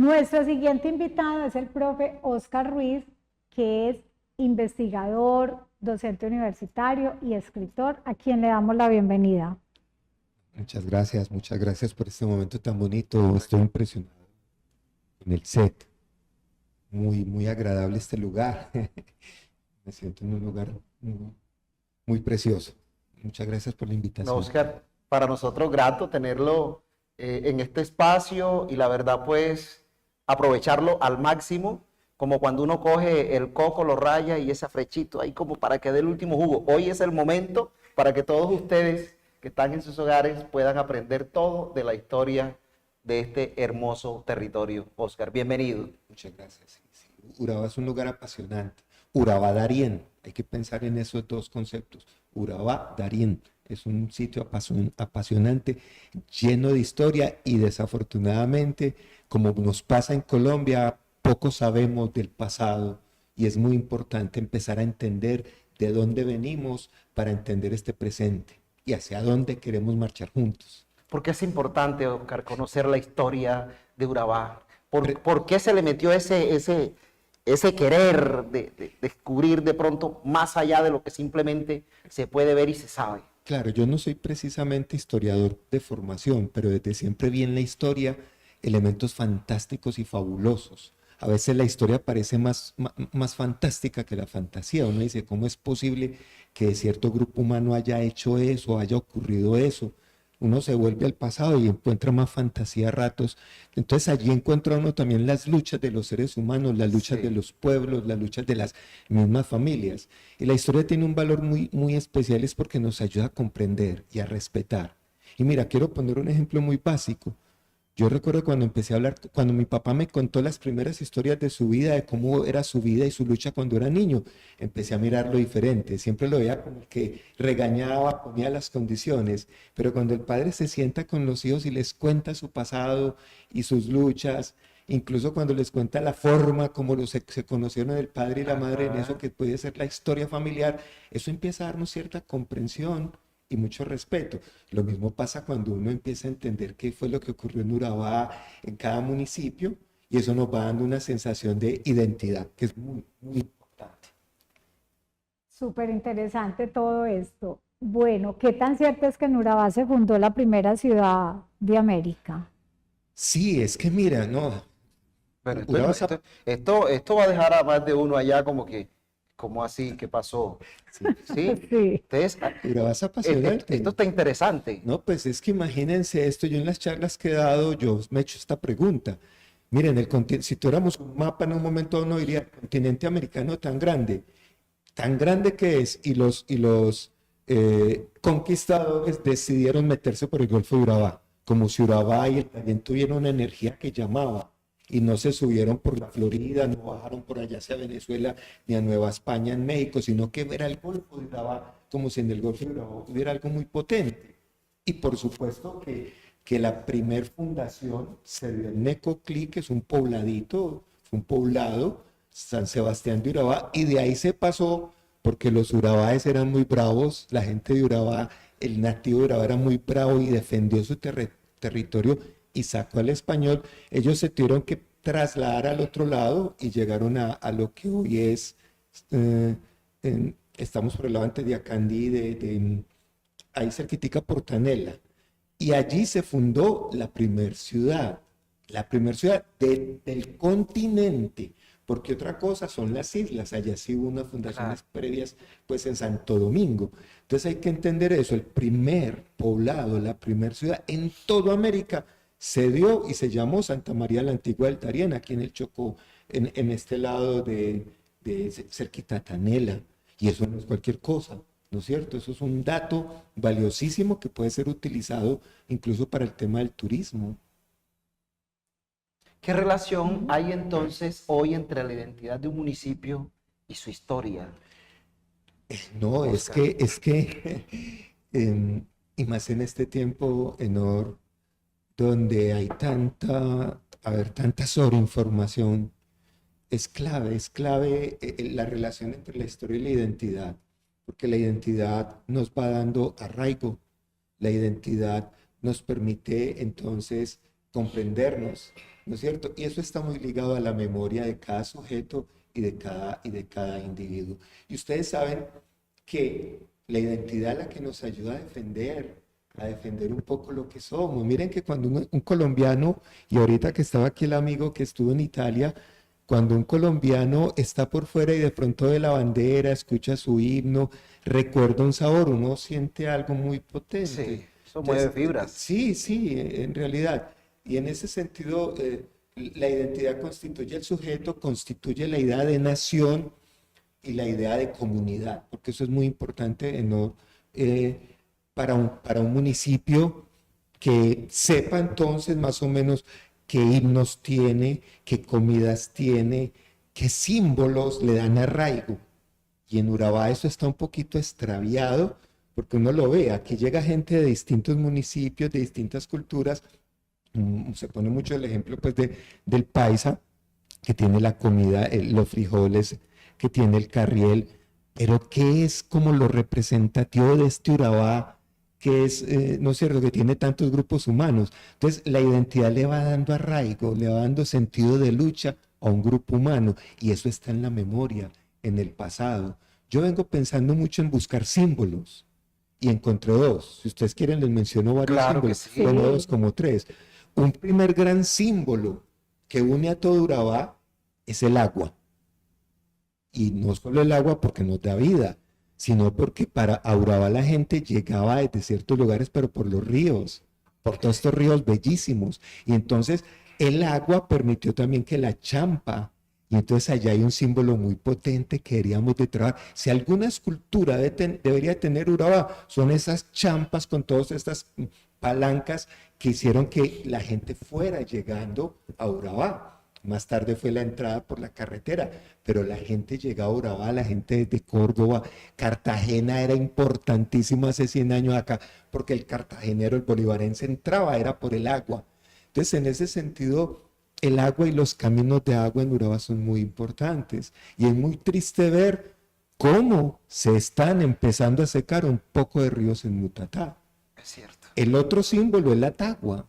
Nuestro siguiente invitado es el profe Oscar Ruiz, que es investigador, docente universitario y escritor, a quien le damos la bienvenida. Muchas gracias por este momento tan bonito. Estoy impresionado con el set. Muy agradable este lugar. Me siento en un lugar muy precioso. Muchas gracias por la No, invitación. Oscar, para nosotros grato tenerlo en este espacio y la verdad pues aprovecharlo al máximo, como cuando uno coge el coco, lo raya y ese frechito ahí como para que dé el último jugo. Hoy es el momento para que todos ustedes que están en sus hogares puedan aprender todo de la historia de este hermoso territorio. Oscar, bienvenido. Muchas gracias. Sí. Urabá es un lugar apasionante. Urabá Darién, hay que pensar en esos dos conceptos. Urabá Darién es un sitio apasionante, lleno de historia y desafortunadamente, como nos pasa en Colombia, poco sabemos del pasado y es muy importante empezar a entender de dónde venimos para entender este presente y hacia dónde queremos marchar juntos. ¿Por qué es importante, Oscar, conocer la historia de Urabá? ¿Por qué se le metió ese querer de descubrir de pronto más allá de lo que simplemente se puede ver y se sabe? Claro, yo no soy precisamente historiador de formación, pero desde siempre vi en la historia elementos fantásticos y fabulosos. A veces la historia parece más fantástica que la fantasía. Uno dice, ¿cómo es posible que cierto grupo humano haya hecho eso, haya ocurrido eso? Uno se vuelve al pasado y encuentra más fantasía a ratos. Entonces allí encuentra uno también las luchas de los seres humanos, las luchas de los pueblos, las luchas de las mismas familias. Y la historia tiene un valor muy especial, es porque nos ayuda a comprender y a respetar. Y mira, quiero poner un ejemplo muy básico. Yo recuerdo cuando empecé a hablar, cuando mi papá me contó las primeras historias de su vida, de cómo era su vida y su lucha cuando era niño, empecé a mirarlo diferente. Siempre lo veía como el que regañaba, ponía las condiciones, pero cuando el padre se sienta con los hijos y les cuenta su pasado y sus luchas, incluso cuando les cuenta la forma como se conocieron el padre y la madre en eso que puede ser la historia familiar, eso empieza a darnos cierta comprensión y mucho respeto. Lo mismo pasa cuando uno empieza a entender qué fue lo que ocurrió en Urabá, en cada municipio, y eso nos va dando una sensación de identidad, que es muy importante. Súper interesante todo esto. Bueno, ¿qué tan cierto es que en Urabá se fundó la primera ciudad de América? Sí, es que mira, no. Pero Urabá esto va a dejar a más de uno allá como que, ¿cómo así? ¿Qué pasó? ¿Sí? Sí. Entonces, Urabá es apasionante. esto está interesante. No, pues es que imagínense esto, yo en las charlas que he dado, yo me he hecho esta pregunta. Miren, si tuviéramos un mapa en un momento uno diría, el continente americano tan grande que es, y los conquistadores decidieron meterse por el Golfo de Urabá, como si Urabá y el Darién tuvieran una energía que llamaba, y no se subieron por la Florida, no bajaron por allá hacia Venezuela, ni a Nueva España en México, sino que era el Golfo de Urabá, como si en el Golfo de Urabá hubiera algo muy potente. Y por supuesto que la primer fundación se dio en Necoclí, que es un pobladito, fue un poblado, San Sebastián de Urabá, y de ahí se pasó, porque los urabáes eran muy bravos, la gente de Urabá, el nativo de Urabá era muy bravo y defendió su territorio y sacó al español. Ellos se tuvieron que trasladar al otro lado y llegaron a lo que hoy es, estamos por el lado antes de Acandí, ahí cerquitica Portanela. Y allí se fundó la primer ciudad del continente, porque otra cosa son las islas, allá sí hubo unas fundaciones previas, pues en Santo Domingo. Entonces hay que entender eso, el primer poblado, la primera ciudad en toda América se dio y se llamó Santa María la Antigua del Darién, aquí en el Chocó, en este lado de cerquita Tanela, y eso no es cualquier cosa. ¿No es cierto? Eso es un dato valiosísimo que puede ser utilizado incluso para el tema del turismo. ¿Qué relación hay entonces hoy entre la identidad de un municipio y su historia? No, Oscar. es que y más en este tiempo, Enor, donde hay tanta sobreinformación, es clave la relación entre la historia y la identidad, porque la identidad nos va dando arraigo, la identidad nos permite entonces comprendernos, ¿no es cierto? Y eso está muy ligado a la memoria de cada sujeto y de cada individuo. Y ustedes saben que la identidad es la que nos ayuda a defender un poco lo que somos. Miren que cuando un colombiano, y ahorita que estaba aquí el amigo que estuvo en Italia, cuando un colombiano está por fuera y de pronto ve la bandera, escucha su himno, recuerda un sabor, uno siente algo muy potente. Sí, eso mueve fibras. Sí, sí, en realidad. Y en ese sentido, la identidad constituye el sujeto, constituye la idea de nación y la idea de comunidad, porque eso es muy importante ¿no? Para un municipio que sepa entonces más o menos qué himnos tiene, qué comidas tiene, qué símbolos le dan arraigo. Y en Urabá eso está un poquito extraviado, porque uno lo ve, aquí llega gente de distintos municipios, de distintas culturas, se pone mucho el ejemplo pues del paisa, que tiene la comida, los frijoles, que tiene el carriel, pero ¿qué es como lo representativo de este Urabá? Que es, ¿no es cierto?, que tiene tantos grupos humanos. Entonces, la identidad le va dando arraigo, le va dando sentido de lucha a un grupo humano, y eso está en la memoria, en el pasado. Yo vengo pensando mucho en buscar símbolos, y encontré dos. Si ustedes quieren, les menciono varios Claro que símbolos, sí. como dos, como tres. Un primer gran símbolo que une a todo Urabá es el agua. Y no solo el agua porque nos da vida, sino porque para Urabá la gente llegaba desde ciertos lugares, pero por los ríos, por todos estos ríos bellísimos. Y entonces el agua permitió también que la champa, y entonces allá hay un símbolo muy potente que deberíamos de trabajar. Si alguna escultura debería tener Urabá, son esas champas con todas estas palancas que hicieron que la gente fuera llegando a Urabá. Más tarde fue la entrada por la carretera, pero la gente llegaba a Urabá, la gente de Córdoba, Cartagena era importantísimo hace 100 años acá, porque el cartagenero, el bolivarense entraba, era por el agua. Entonces, en ese sentido, el agua y los caminos de agua en Urabá son muy importantes. Y es muy triste ver cómo se están empezando a secar un poco de ríos en Mutatá. Es cierto. El otro símbolo es la tagua.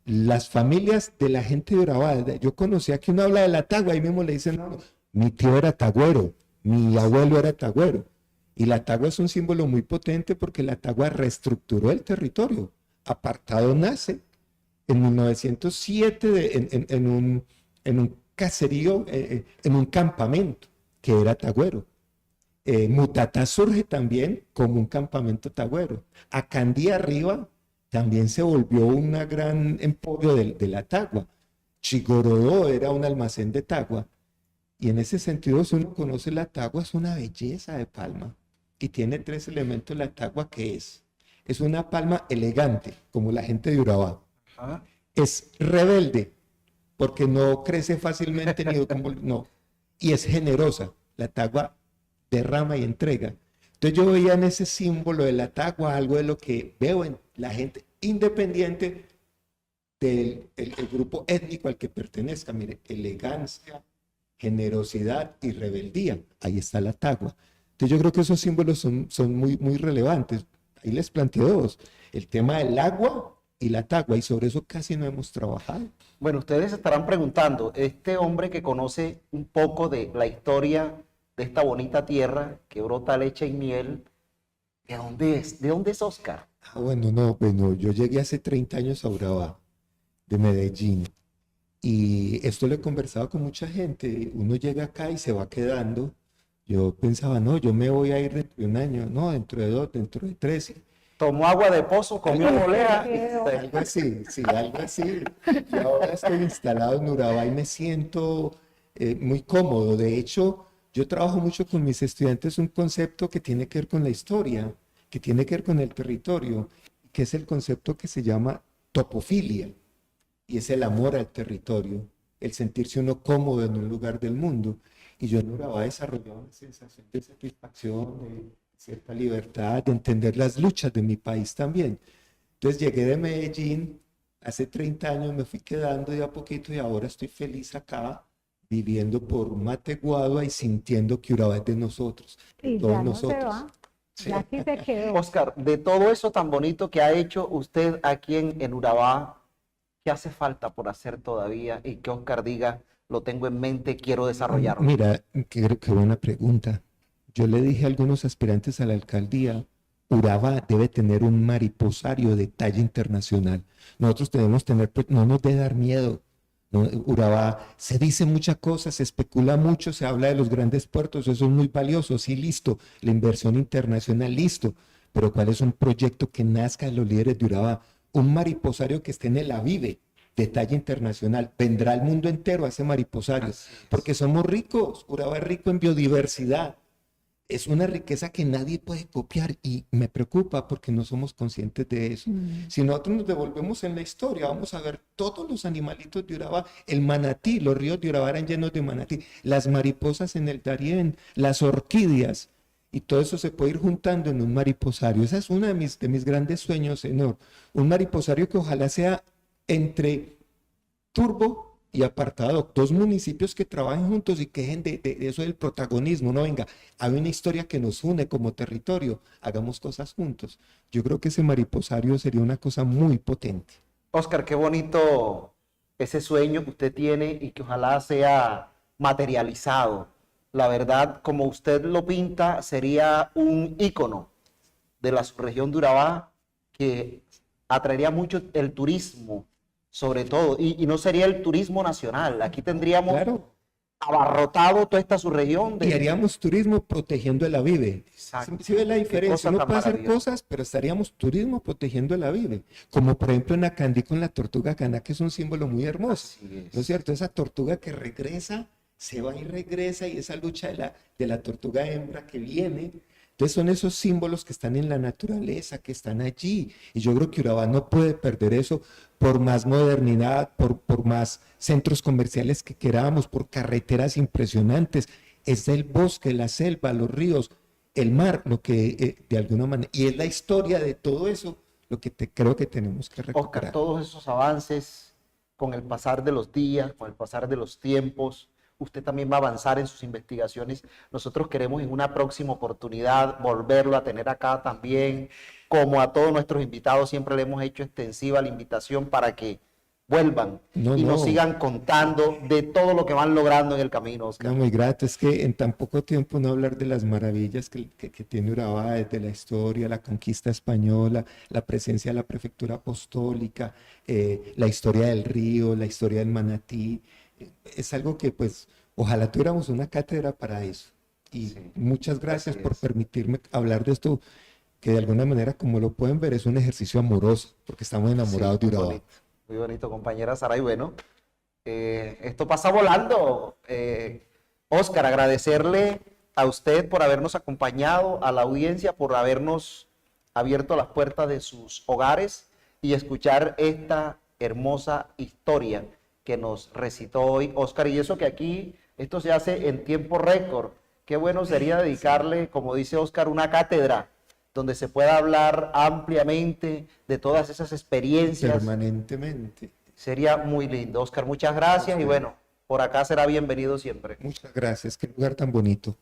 Las familias de la gente de Urabá, yo conocía que uno habla de la tagua, ahí mismo le dicen, no, mi tío era tagüero, mi abuelo era tagüero. Y la tagua es un símbolo muy potente porque la tagua reestructuró el territorio. Apartado nace en 1907 en un caserío, en un campamento que era tagüero. Mutatá surge también como un campamento tagüero. Acandí arriba también se volvió un gran emporio de la tagua. Chigorodó era un almacén de tagua. Y en ese sentido, si uno conoce la tagua, es una belleza de palma. Y tiene tres elementos la tagua que es una palma elegante, como la gente de Urabá. Ajá. Es rebelde, porque no crece fácilmente, no. Y es generosa. La tagua derrama y entrega. Entonces yo veía en ese símbolo de la tagua algo de lo que veo en la gente, independiente del el grupo étnico al que pertenezca. Mire, elegancia, generosidad y rebeldía. Ahí está la tagua. Entonces yo creo que esos símbolos son muy, muy relevantes. Ahí les planteé dos. El tema del agua y la tagua, y sobre eso casi no hemos trabajado. Bueno, ustedes estarán preguntando, este hombre que conoce un poco de la historia de esta bonita tierra que brota leche y miel, ¿de dónde es? ¿De dónde es Oscar? Bueno, no, yo llegué hace 30 años a Urabá, de Medellín, y esto lo he conversado con mucha gente. Uno llega acá y se va quedando. Yo pensaba, no, yo me voy a ir dentro de un año, no, dentro de 2, dentro de 3. Tomó agua de pozo, comió polea. Algo así, sí, algo así. Y ahora estoy instalado en Urabá y me siento muy cómodo. De hecho, yo trabajo mucho con mis estudiantes un concepto que tiene que ver con la historia, que tiene que ver con el territorio, que es el concepto que se llama topofilia, y es el amor al territorio, el sentirse uno cómodo en un lugar del mundo. Y yo en Urabá he desarrollado una sensación de satisfacción, de cierta libertad, de entender las luchas de mi país también. Entonces llegué de Medellín, hace 30 años me fui quedando de a poquito y ahora estoy feliz acá, viviendo por Mateguadua y sintiendo que Urabá es de nosotros, Y todos ya no nosotros. se va, ya aquí se quedó. Oscar, de todo eso tan bonito que ha hecho usted aquí en Urabá, ¿qué hace falta por hacer todavía? Y que Óscar diga, lo tengo en mente, quiero desarrollarlo. Mira, qué buena pregunta. Yo le dije a algunos aspirantes a la alcaldía, Urabá debe tener un mariposario de talla internacional. Nosotros debemos tener, no nos debe dar miedo. ¿No? Urabá, se dice muchas cosas, se especula mucho, se habla de los grandes puertos, eso es muy valioso, sí, listo, la inversión internacional, listo, pero ¿cuál es un proyecto que nazca de los líderes de Urabá? Un mariposario que esté en el Avive, de talla internacional, vendrá al mundo entero a ese mariposario, porque somos ricos, Urabá es rico en biodiversidad, es una riqueza que nadie puede copiar y me preocupa porque no somos conscientes de eso. Si nosotros nos devolvemos en la historia, vamos a ver todos los animalitos de Urabá, el manatí, los ríos de Urabá eran llenos de manatí, las mariposas en el Darién, las orquídeas, y todo eso se puede ir juntando en un mariposario. Ese es uno de mis grandes sueños, señor. Un mariposario que ojalá sea entre Turbo y Apartado, dos municipios que trabajen juntos y que dejen de eso del protagonismo. No, venga, hay una historia que nos une como territorio, hagamos cosas juntos. Yo creo que ese mariposario sería una cosa muy potente. Óscar, qué bonito ese sueño que usted tiene y que ojalá sea materializado. La verdad, como usted lo pinta, sería un ícono de la subregión de Urabá que atraería mucho el turismo, sobre todo, y no sería el turismo nacional. Aquí tendríamos Claro. abarrotado toda esta subregión. Y haríamos turismo protegiendo el Avive. Exacto. ¿Sí ve la diferencia? cosa Uno tan puede hacer maravillosa. cosas, pero estaríamos turismo protegiendo el Avive. Como por ejemplo en Acandí con la tortuga cana, que es un símbolo muy hermoso. Así es. ¿No es cierto? Esa tortuga que regresa, se va y regresa, y esa lucha de la tortuga hembra que viene. Entonces son esos símbolos que están en la naturaleza, que están allí. Y yo creo que Urabá no puede perder eso por más modernidad, por más centros comerciales que queramos, por carreteras impresionantes. Es el bosque, la selva, los ríos, el mar, lo que de alguna manera, y es la historia de todo eso, lo que creo que tenemos que Óscar, recuperar. todos esos avances con el pasar de los días, con el pasar de los tiempos, usted también va a avanzar en sus investigaciones. Nosotros queremos en una próxima oportunidad volverlo a tener acá también. Como a todos nuestros invitados, siempre le hemos hecho extensiva la invitación para que vuelvan y nos sigan contando de todo lo que van logrando en el camino, Óscar. No, muy grato, es que en tan poco tiempo no hablar de las maravillas que tiene Urabá, desde la historia, la conquista española, la presencia de la prefectura apostólica, la historia del río, la historia del manatí, es algo que pues ojalá tuviéramos una cátedra para eso. Y Sí, muchas gracias así por es. permitirme hablar de esto, que de alguna manera, como lo pueden ver, es un ejercicio amoroso, porque estamos enamorados Sí, de Urabá. muy bonito, compañera Sara. Y bueno, esto pasa volando. Óscar, agradecerle a usted por habernos acompañado, a la audiencia por habernos abierto las puertas de sus hogares y escuchar esta hermosa historia que nos recitó hoy Óscar. Y eso que aquí, esto se hace en tiempo récord. Qué bueno sería dedicarle, como dice Óscar, una cátedra donde se pueda hablar ampliamente de todas esas experiencias. Permanentemente. Sería muy lindo. Óscar, muchas gracias y bueno, por acá será bienvenido siempre. Muchas gracias, qué lugar tan bonito.